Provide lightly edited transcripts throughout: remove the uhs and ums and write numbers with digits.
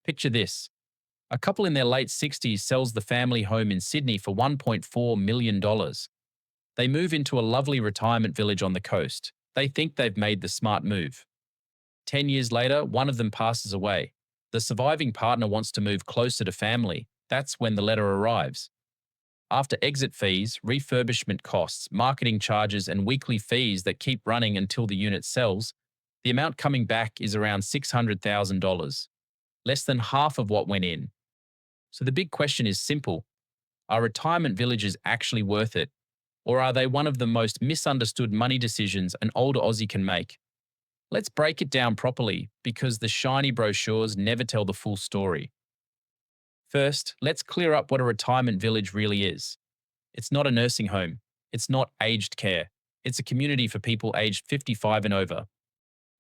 Picture this. A couple in their late 60s sells the family home in Sydney for $1.4 million. Dollars. They move into a lovely retirement village on the coast. They think they've made the smart move. 10 years later, one of them passes away. The surviving partner wants to move closer to family. That's when the letter arrives. After exit fees, refurbishment costs, marketing charges, and weekly fees that keep running until the unit sells, the amount coming back is around $600,000, less than half of what went in. So the big question is simple. Are retirement villages actually worth it? Or are they one of the most misunderstood money decisions an older Aussie can make? Let's break it down properly because the shiny brochures never tell the full story. First, let's clear up what a retirement village really is. It's not a nursing home. It's not aged care. It's a community for people aged 55 and over.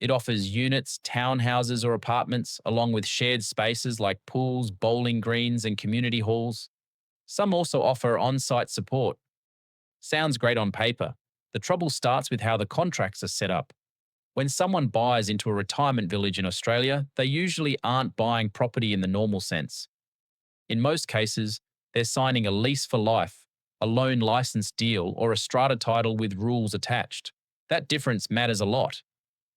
It offers units, townhouses, or apartments, along with shared spaces like pools, bowling greens, and community halls. Some also offer on-site support. Sounds great on paper. The trouble starts with how the contracts are set up. When someone buys into a retirement village in Australia, they usually aren't buying property in the normal sense. In most cases, they're signing a lease for life, a loan license deal, or a strata title with rules attached. That difference matters a lot.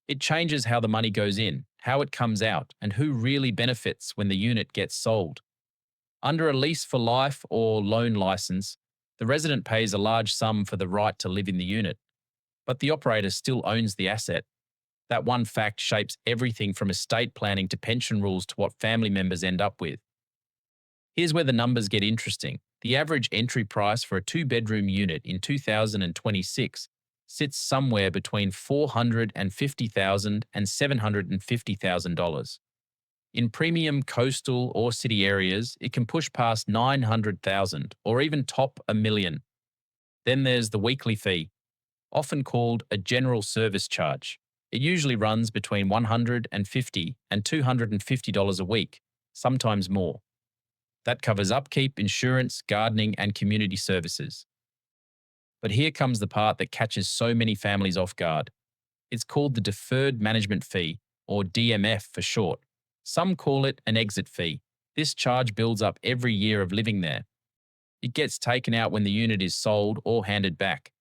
It changes how the money goes in, how it comes out, and who really benefits when the unit gets sold. Under a lease for life or loan license, the resident pays a large sum for the right to live in the unit, but the operator still owns the asset. That one fact shapes everything from estate planning to pension rules to what family members end up with. Here's where the numbers get interesting. The average entry price for a two-bedroom unit in 2026 sits somewhere between $450,000 and $750,000. In premium coastal or city areas, it can push past $900,000 or even top $1 million. Then there's the weekly fee, often called a general service charge. It usually runs between $150 and $250 a week, sometimes more. That covers upkeep, insurance, gardening, and community services. But here comes the part that catches so many families off guard. It's called the Deferred Management Fee, or DMF for short. Some call it an exit fee. This charge builds up every year of living there. It gets taken out when the unit is sold or handed back.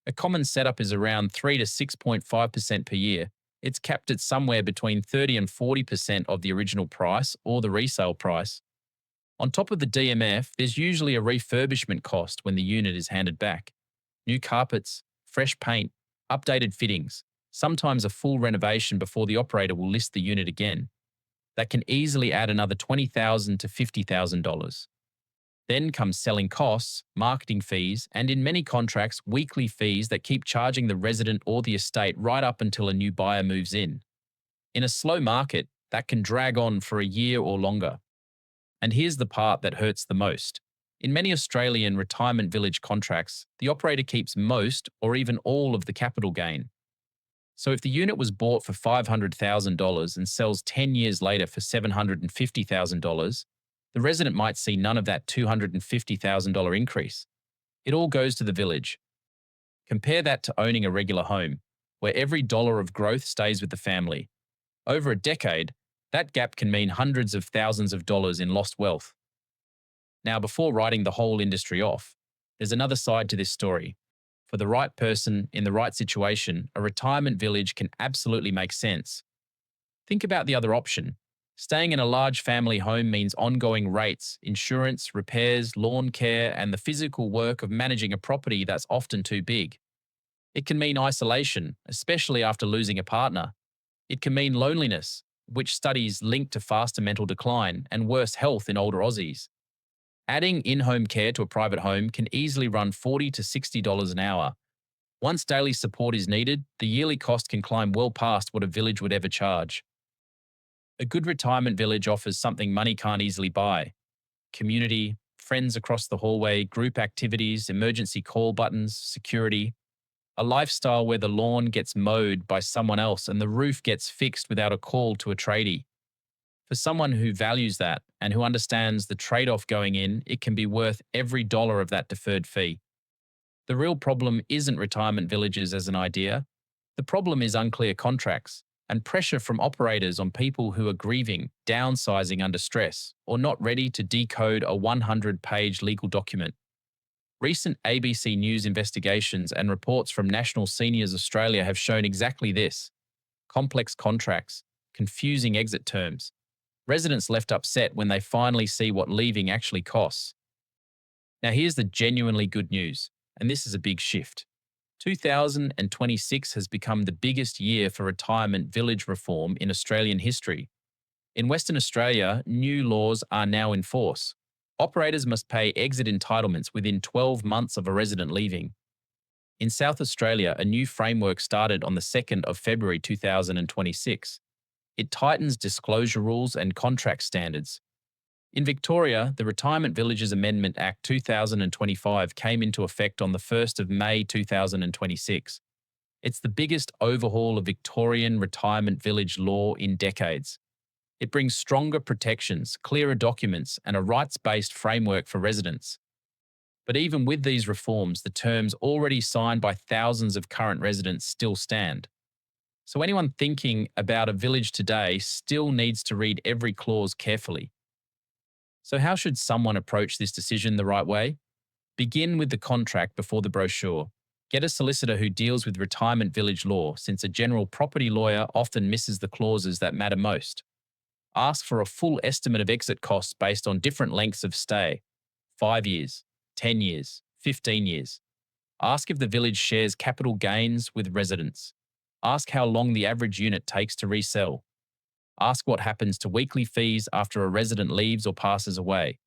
A common setup is around 3 to 6.5% per year. It's capped at somewhere between 30 and 40% of the original price or the resale price. On top of the DMF, there's usually a refurbishment cost when the unit is handed back. New carpets, fresh paint, updated fittings, sometimes a full renovation before the operator will list the unit again. That can easily add another $20,000 to $50,000. Then comes selling costs, marketing fees, and in many contracts, weekly fees that keep charging the resident or the estate right up until a new buyer moves in. In a slow market, that can drag on for a year or longer. And here's the part that hurts the most. In many Australian retirement village contracts, the operator keeps most or even all of the capital gain. So if the unit was bought for $500,000 and sells 10 years later for $750,000, the resident might see none of that $250,000 increase. It all goes to the village. Compare that to owning a regular home, where every dollar of growth stays with the family. Over a decade, that gap can mean hundreds of thousands of dollars in lost wealth. Now, before writing the whole industry off, there's another side to this story. For the right person, in the right situation, a retirement village can absolutely make sense. Think about the other option. Staying in a large family home means ongoing rates, insurance, repairs, lawn care, and the physical work of managing a property that's often too big. It can mean isolation, especially after losing a partner. It can mean loneliness, which studies link to faster mental decline and worse health in older Aussies. Adding in-home care to a private home can easily run $40 to $60 an hour. Once daily support is needed, the yearly cost can climb well past what a village would ever charge. A good retirement village offers something money can't easily buy: community, friends across the hallway, group activities, emergency call buttons, security. A lifestyle where the lawn gets mowed by someone else and the roof gets fixed without a call to a tradie. For someone who values that and who understands the trade-off going in, it can be worth every dollar of that deferred fee. The real problem isn't retirement villages as an idea. The problem is unclear contracts. and pressure from operators on people who are grieving, downsizing under stress, or not ready to decode a 100-page legal document. Recent ABC News investigations and reports from National Seniors Australia have shown exactly this: complex contracts, confusing exit terms, residents left upset when they finally see what leaving actually costs. Now, here's the genuinely good news, and this is a big shift. 2026 has become the biggest year for retirement village reform in Australian history. In Western Australia, new laws are now in force. Operators must pay exit entitlements within 12 months of a resident leaving. In South Australia, a new framework started on the 2nd of February 2026. It tightens disclosure rules and contract standards. In Victoria, the Retirement Villages Amendment Act 2025 came into effect on the 1st of May 2026. It's the biggest overhaul of Victorian retirement village law in decades. It brings stronger protections, clearer documents, and a rights-based framework for residents. But even with these reforms, the terms already signed by thousands of current residents still stand. So anyone thinking about a village today still needs to read every clause carefully. So how should someone approach this decision the right way? Begin with the contract before the brochure. Get a solicitor who deals with retirement village law, since a general property lawyer often misses the clauses that matter most. Ask for a full estimate of exit costs based on different lengths of stay: 5 years, 10 years, 15 years. Ask if the village shares capital gains with residents. Ask how long the average unit takes to resell. Ask what happens to weekly fees after a resident leaves or passes away.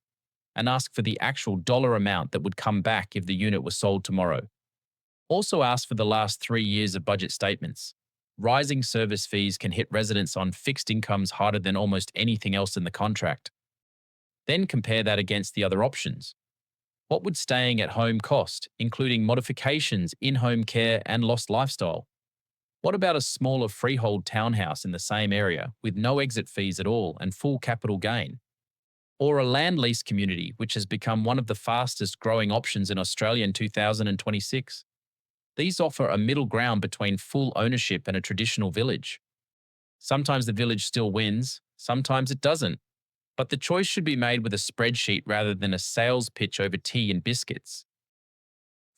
And ask for the actual dollar amount that would come back if the unit was sold tomorrow. Also ask for the last 3 years of budget statements. Rising service fees can hit residents on fixed incomes harder than almost anything else in the contract. Then compare that against the other options. What would staying at home cost, including modifications, in-home care, and lost lifestyle? What about a smaller freehold townhouse in the same area with no exit fees at all and full capital gain? Or a land lease community, which has become one of the fastest growing options in Australia in 2026? These offer a middle ground between full ownership and a traditional village. Sometimes the village still wins, sometimes it doesn't. But the choice should be made with a spreadsheet rather than a sales pitch over tea and biscuits.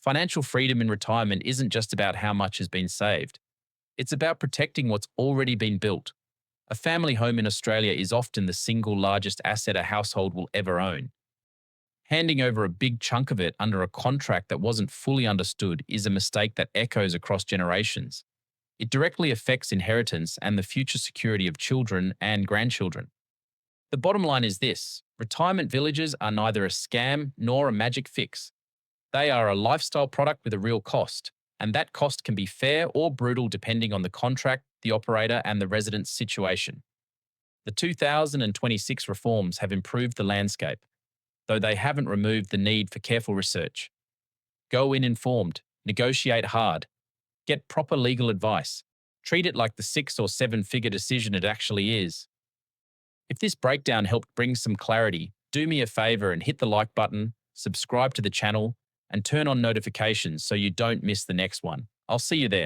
Financial freedom in retirement isn't just about how much has been saved. It's about protecting what's already been built. A family home in Australia is often the single largest asset a household will ever own. Handing over a big chunk of it under a contract that wasn't fully understood is a mistake that echoes across generations. It directly affects inheritance and the future security of children and grandchildren. The bottom line is this: retirement villages are neither a scam nor a magic fix. They are a lifestyle product with a real cost, and that cost can be fair or brutal depending on the contract, the operator, and the resident's situation. The 2026 reforms have improved the landscape, though they haven't removed the need for careful research. Go in informed, negotiate hard, get proper legal advice, treat it like the 6 or 7-figure decision it actually is. If this breakdown helped bring some clarity, do me a favor and hit the like button, subscribe to the channel, and turn on notifications so you don't miss the next one. I'll see you there.